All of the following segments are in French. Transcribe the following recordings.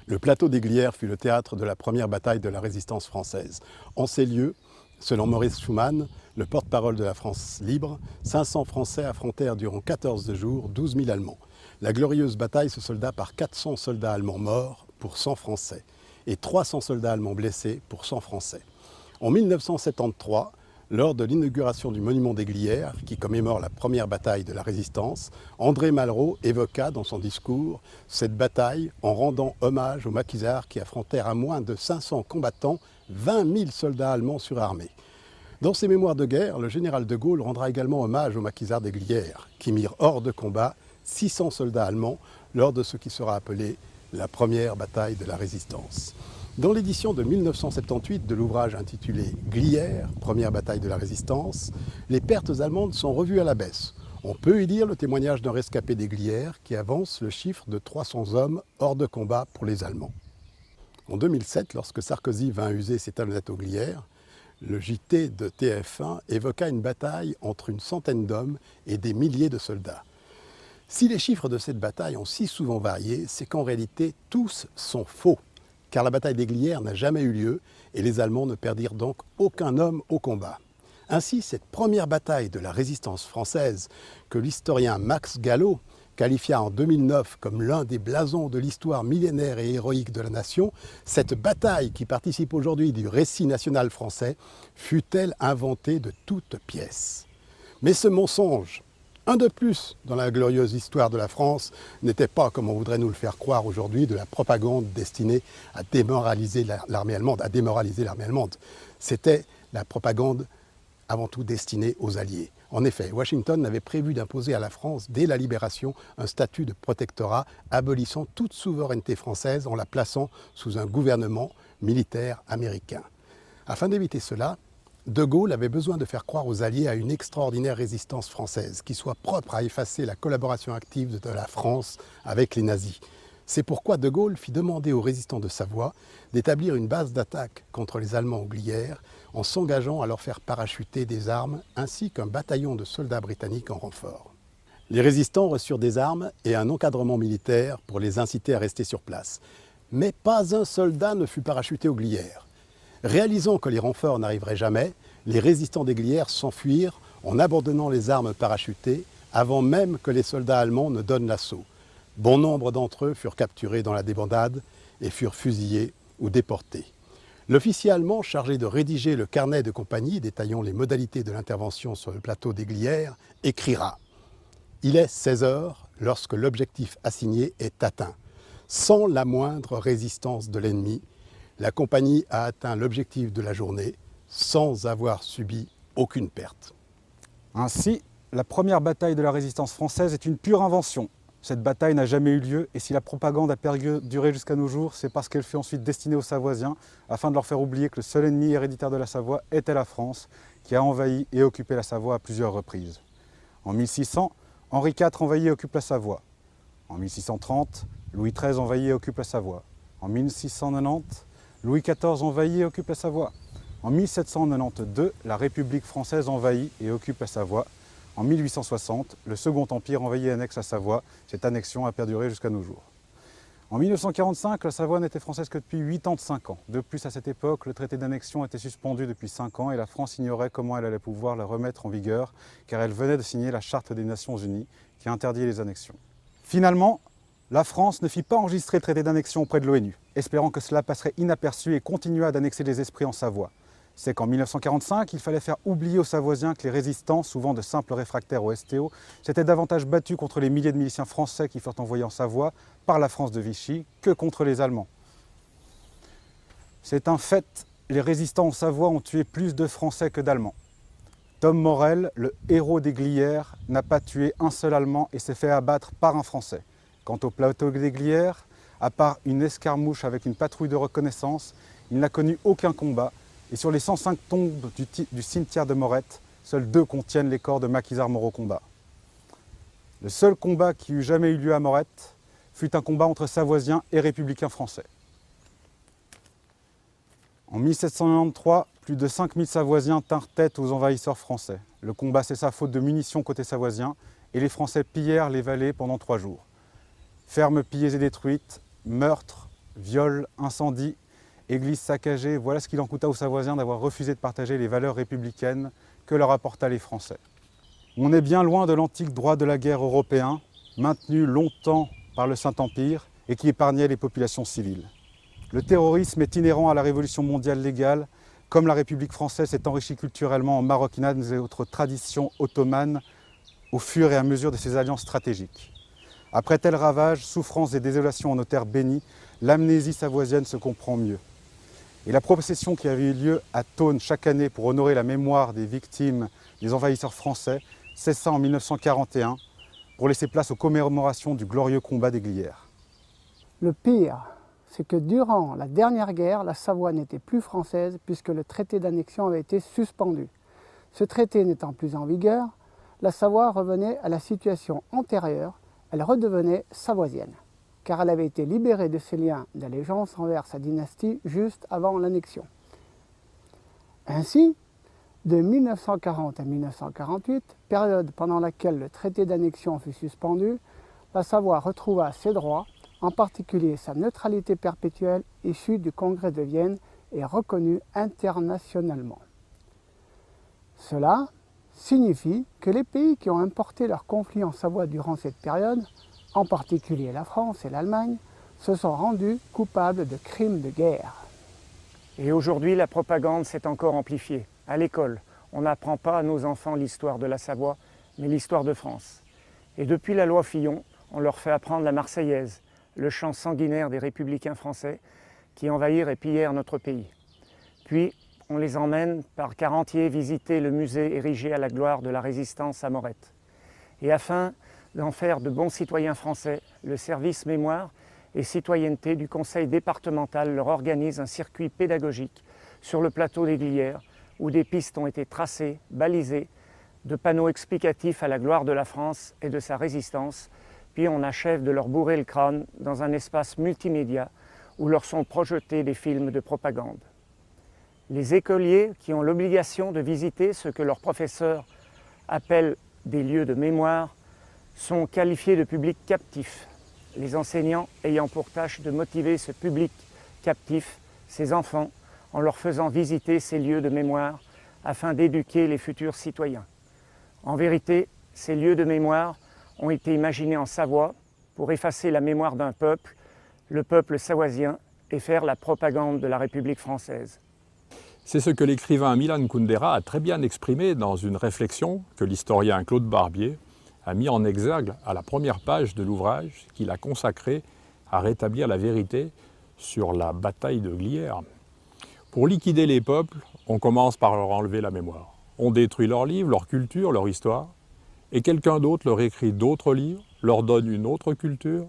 Le plateau des Glières fut le théâtre de la première bataille de la résistance française. En ces lieux, selon Maurice Schumann, le porte-parole de la France libre, 500 Français affrontèrent durant 14 jours 12 000 Allemands. La glorieuse bataille se solda par 400 soldats allemands morts pour 100 Français et 300 soldats allemands blessés pour 100 Français. En 1973, lors de l'inauguration du monument des Glières, qui commémore la première bataille de la Résistance, André Malraux évoqua dans son discours cette bataille en rendant hommage aux maquisards qui affrontèrent à moins de 500 combattants 20 000 soldats allemands surarmés. Dans ses mémoires de guerre, le général de Gaulle rendra également hommage aux maquisards des Glières, qui mirent hors de combat 600 soldats allemands lors de ce qui sera appelé la première bataille de la Résistance. Dans l'édition de 1978 de l'ouvrage intitulé « Glières, première bataille de la Résistance », les pertes allemandes sont revues à la baisse. On peut y lire le témoignage d'un rescapé des Glières qui avance le chiffre de 300 hommes hors de combat pour les Allemands. En 2007, lorsque Sarkozy vint user ses talonnettes aux Glières, le JT de TF1 évoqua une bataille entre une centaine d'hommes et des milliers de soldats. Si les chiffres de cette bataille ont si souvent varié, c'est qu'en réalité, tous sont faux. Car la bataille des Glières n'a jamais eu lieu et les Allemands ne perdirent donc aucun homme au combat. Ainsi, cette première bataille de la résistance française, que l'historien Max Gallo qualifia en 2009 comme l'un des blasons de l'histoire millénaire et héroïque de la nation, cette bataille qui participe aujourd'hui du récit national français, fut-elle inventée de toutes pièces. Mais ce mensonge, un de plus dans la glorieuse histoire de la France, n'était pas, comme on voudrait nous le faire croire aujourd'hui, de la propagande destinée à démoraliser l'armée allemande. C'était la propagande avant tout destinée aux Alliés. En effet, Washington avait prévu d'imposer à la France, dès la Libération, un statut de protectorat abolissant toute souveraineté française en la plaçant sous un gouvernement militaire américain. Afin d'éviter cela, De Gaulle avait besoin de faire croire aux Alliés à une extraordinaire résistance française qui soit propre à effacer la collaboration active de la France avec les nazis. C'est pourquoi De Gaulle fit demander aux résistants de Savoie d'établir une base d'attaque contre les Allemands aux Glières en s'engageant à leur faire parachuter des armes ainsi qu'un bataillon de soldats britanniques en renfort. Les résistants reçurent des armes et un encadrement militaire pour les inciter à rester sur place. Mais pas un soldat ne fut parachuté aux Glières. Réalisant que les renforts n'arriveraient jamais, les résistants des Glières s'enfuirent en abandonnant les armes parachutées avant même que les soldats allemands ne donnent l'assaut. Bon nombre d'entre eux furent capturés dans la débandade et furent fusillés ou déportés. L'officier allemand chargé de rédiger le carnet de compagnie détaillant les modalités de l'intervention sur le plateau des Glières écrira « Il est 16 heures lorsque l'objectif assigné est atteint. Sans la moindre résistance de l'ennemi, la compagnie a atteint l'objectif de la journée sans avoir subi aucune perte. » Ainsi, la première bataille de la résistance française est une pure invention. Cette bataille n'a jamais eu lieu et si la propagande a perduré jusqu'à nos jours, c'est parce qu'elle fut ensuite destinée aux Savoisiens afin de leur faire oublier que le seul ennemi héréditaire de la Savoie était la France, qui a envahi et occupé la Savoie à plusieurs reprises. En 1600, Henri IV envahit et occupe la Savoie. En 1630, Louis XIII envahit et occupe la Savoie. En 1690, Louis XIV envahit et occupe la Savoie. En 1792, la République française envahit et occupe la Savoie. En 1860, le Second Empire envahit et annexe la Savoie. Cette annexion a perduré jusqu'à nos jours. En 1945, la Savoie n'était française que depuis 85 ans. De plus, à cette époque, le traité d'annexion était suspendu depuis 5 ans et la France ignorait comment elle allait pouvoir le remettre en vigueur, car elle venait de signer la Charte des Nations Unies qui interdit les annexions. Finalement, la France ne fit pas enregistrer le traité d'annexion auprès de l'ONU, espérant que cela passerait inaperçu et continua d'annexer les esprits en Savoie. C'est qu'en 1945, il fallait faire oublier aux Savoisiens que les résistants, souvent de simples réfractaires au STO, s'étaient davantage battus contre les milliers de miliciens français qui furent envoyés en Savoie par la France de Vichy que contre les Allemands. C'est un fait, les résistants en Savoie ont tué plus de Français que d'Allemands. Tom Morel, le héros des Glières, n'a pas tué un seul Allemand et s'est fait abattre par un Français. Quant au plateau des Glières, à part une escarmouche avec une patrouille de reconnaissance, il n'a connu aucun combat. Et sur les 105 tombes du cimetière de Morette, seuls 2 contiennent les corps de maquisards morts au combat. Le seul combat qui eut jamais eu lieu à Morette fut un combat entre Savoisiens et républicains français. En 1793, plus de 5000 Savoisiens tinrent tête aux envahisseurs français. Le combat cessa faute de munitions côté savoisien et les Français pillèrent les vallées pendant 3 jours. Fermes pillées et détruites, meurtres, viols, incendies, églises saccagées, voilà ce qu'il en coûta aux Savoisiens d'avoir refusé de partager les valeurs républicaines que leur apportaient les Français. On est bien loin de l'antique droit de la guerre européen, maintenu longtemps par le Saint-Empire et qui épargnait les populations civiles. Le terrorisme est inhérent à la révolution mondiale légale, comme la République française s'est enrichie culturellement en maroquinades et autres traditions ottomanes au fur et à mesure de ses alliances stratégiques. Après tel ravage, souffrance et désolation en nos terres bénies, l'amnésie savoisienne se comprend mieux. Et la procession qui avait eu lieu à Thônes chaque année pour honorer la mémoire des victimes des envahisseurs français cessa en 1941 pour laisser place aux commémorations du glorieux combat des Glières. Le pire, c'est que durant la dernière guerre, la Savoie n'était plus française puisque le traité d'annexion avait été suspendu. Ce traité n'étant plus en vigueur, la Savoie revenait à la situation antérieure, elle redevenait savoisienne, car elle avait été libérée de ses liens d'allégeance envers sa dynastie juste avant l'annexion. Ainsi, de 1940 à 1948, période pendant laquelle le traité d'annexion fut suspendu, la Savoie retrouva ses droits, en particulier sa neutralité perpétuelle issue du Congrès de Vienne et reconnue internationalement. Cela signifie que les pays qui ont importé leurs conflits en Savoie durant cette période, en particulier la France et l'Allemagne, se sont rendus coupables de crimes de guerre. Et aujourd'hui, la propagande s'est encore amplifiée. À l'école, on n'apprend pas à nos enfants l'histoire de la Savoie, mais l'histoire de France. Et depuis la loi Fillon, on leur fait apprendre la Marseillaise, le chant sanguinaire des républicains français qui envahirent et pillèrent notre pays. Puis, on les emmène par quart entier visiter le musée érigé à la gloire de la résistance à Morette. Et afin d'en faire de bons citoyens français, le service mémoire et citoyenneté du conseil départemental leur organise un circuit pédagogique sur le plateau des Glières où des pistes ont été tracées, balisées, de panneaux explicatifs à la gloire de la France et de sa résistance, puis on achève de leur bourrer le crâne dans un espace multimédia où leur sont projetés des films de propagande. Les écoliers qui ont l'obligation de visiter ce que leurs professeurs appellent des lieux de mémoire sont qualifiés de public captif, les enseignants ayant pour tâche de motiver ce public captif, ces enfants, en leur faisant visiter ces lieux de mémoire afin d'éduquer les futurs citoyens. En vérité, ces lieux de mémoire ont été imaginés en Savoie pour effacer la mémoire d'un peuple, le peuple savoisien, et faire la propagande de la République française. C'est ce que l'écrivain Milan Kundera a très bien exprimé dans une réflexion que l'historien Claude Barbier a mis en exergue à la première page de l'ouvrage qu'il a consacré à rétablir la vérité sur la bataille de Glières. Pour liquider les peuples, on commence par leur enlever la mémoire. On détruit leurs livres, leur culture, leur histoire, et quelqu'un d'autre leur écrit d'autres livres, leur donne une autre culture,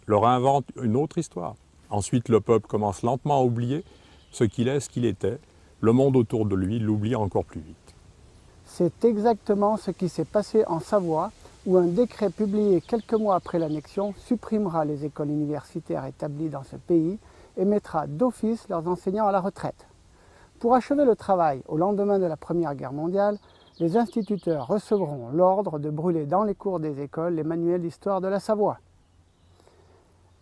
leur invente une autre histoire. Ensuite, le peuple commence lentement à oublier ce qu'il est, ce qu'il était. Le monde autour de lui l'oublie encore plus vite. C'est exactement ce qui s'est passé en Savoie, où un décret publié quelques mois après l'annexion supprimera les écoles universitaires établies dans ce pays et mettra d'office leurs enseignants à la retraite. Pour achever le travail au lendemain de la Première Guerre mondiale, les instituteurs recevront l'ordre de brûler dans les cours des écoles les manuels d'histoire de la Savoie.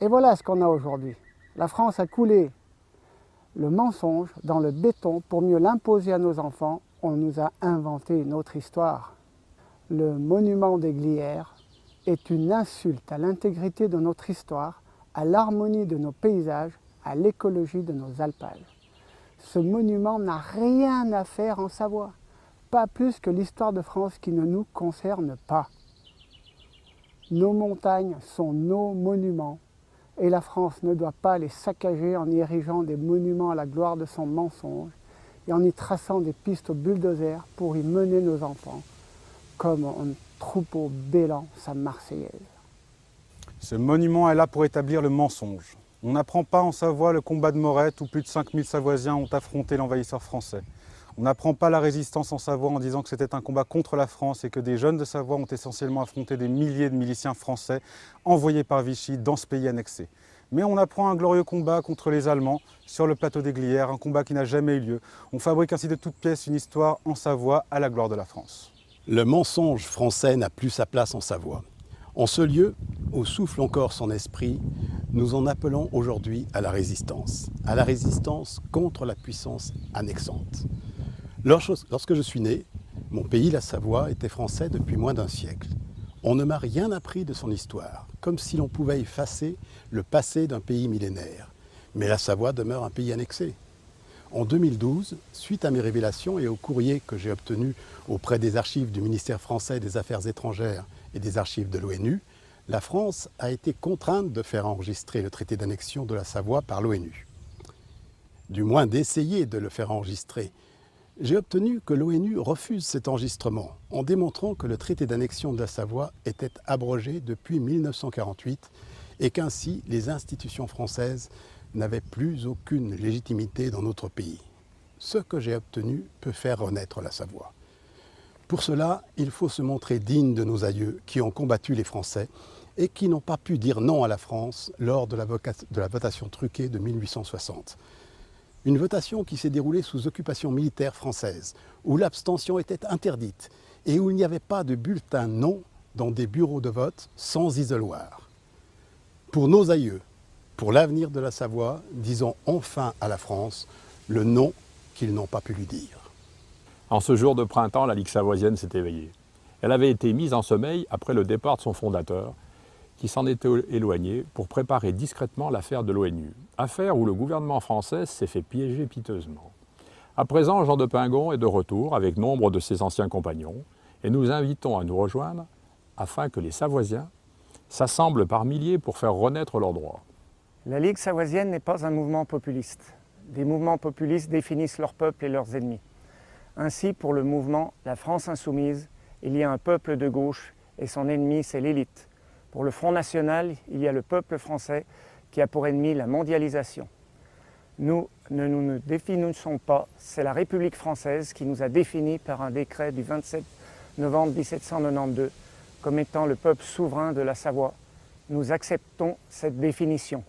Et voilà ce qu'on a aujourd'hui. La France a coulé le mensonge dans le béton pour mieux l'imposer à nos enfants. On nous a inventé une autre histoire. Le monument des Glières est une insulte à l'intégrité de notre histoire, à l'harmonie de nos paysages, à l'écologie de nos alpages. Ce monument n'a rien à faire en Savoie, pas plus que l'histoire de France qui ne nous concerne pas. Nos montagnes sont nos monuments et la France ne doit pas les saccager en y érigeant des monuments à la gloire de son mensonge et en y traçant des pistes au bulldozer pour y mener nos enfants, comme un troupeau bêlant sa Marseillaise. Ce monument est là pour établir le mensonge. On n'apprend pas en Savoie le combat de Morette où plus de 5000 Savoisiens ont affronté l'envahisseur français. On n'apprend pas la résistance en Savoie en disant que c'était un combat contre la France et que des jeunes de Savoie ont essentiellement affronté des milliers de miliciens français envoyés par Vichy dans ce pays annexé. Mais on apprend un glorieux combat contre les Allemands sur le plateau des Glières, un combat qui n'a jamais eu lieu. On fabrique ainsi de toutes pièces une histoire en Savoie à la gloire de la France. Le mensonge français n'a plus sa place en Savoie. En ce lieu, où souffle encore son esprit, Nous en appelons aujourd'hui à la résistance contre la puissance annexante. Lorsque je suis né, mon pays, la Savoie, était français depuis moins d'un siècle. On ne m'a rien appris de son histoire, comme si l'on pouvait effacer le passé d'un pays millénaire. Mais la Savoie demeure un pays annexé. En 2012, suite à mes révélations et au courrier que j'ai obtenu auprès des archives du ministère français des Affaires étrangères et des archives de l'ONU, la France a été contrainte de faire enregistrer le traité d'annexion de la Savoie par l'ONU. Du moins d'essayer de le faire enregistrer. J'ai obtenu que l'ONU refuse cet enregistrement en démontrant que le traité d'annexion de la Savoie était abrogé depuis 1948 et qu'ainsi les institutions françaises n'avaient plus aucune légitimité dans notre pays. Ce que j'ai obtenu peut faire renaître la Savoie. Pour cela, il faut se montrer digne de nos aïeux qui ont combattu les Français et qui n'ont pas pu dire non à la France lors de la votation truquée de 1860. Une votation qui s'est déroulée sous occupation militaire française, où l'abstention était interdite et où il n'y avait pas de bulletin non dans des bureaux de vote sans isoloir. Pour nos aïeux, pour l'avenir de la Savoie, disons enfin à la France le non qu'ils n'ont pas pu lui dire. En ce jour de printemps, la Ligue savoisienne s'est éveillée. Elle avait été mise en sommeil après le départ de son fondateur, qui s'en était éloigné pour préparer discrètement l'affaire de l'ONU, affaire où le gouvernement français s'est fait piéger piteusement. À présent, Jean de Pingon est de retour avec nombre de ses anciens compagnons et nous invitons à nous rejoindre afin que les Savoisiens s'assemblent par milliers pour faire renaître leurs droits. La Ligue savoisienne n'est pas un mouvement populiste. Des mouvements populistes définissent leur peuple et leurs ennemis. Ainsi, pour le mouvement La France Insoumise, il y a un peuple de gauche et son ennemi, c'est l'élite. Pour le Front National, il y a le peuple français qui a pour ennemi la mondialisation. Nous ne nous définissons pas, c'est la République française qui nous a définis par un décret du 27 novembre 1792 comme étant le peuple souverain de la Savoie. Nous acceptons cette définition.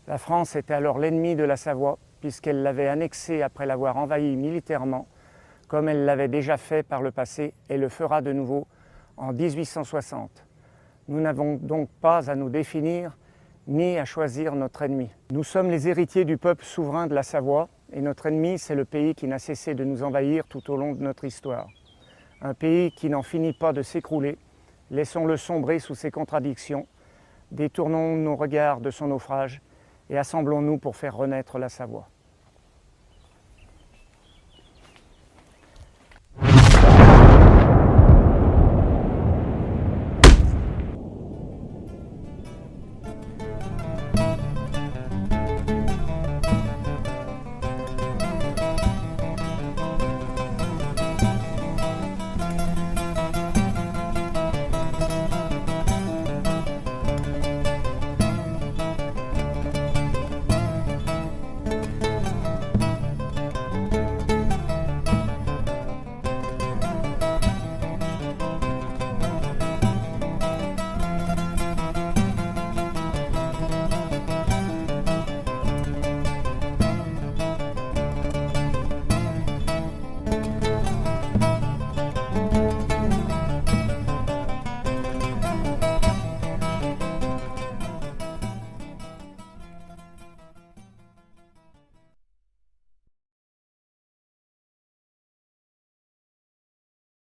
La France était alors l'ennemi de la Savoie puisqu'elle l'avait annexée après l'avoir envahie militairement, comme elle l'avait déjà fait par le passé et le fera de nouveau en 1860. Nous n'avons donc pas à nous définir ni à choisir notre ennemi. Nous sommes les héritiers du peuple souverain de la Savoie et notre ennemi, c'est le pays qui n'a cessé de nous envahir tout au long de notre histoire. Un pays qui n'en finit pas de s'écrouler. Laissons-le sombrer sous ses contradictions, détournons nos regards de son naufrage et assemblons-nous pour faire renaître la Savoie.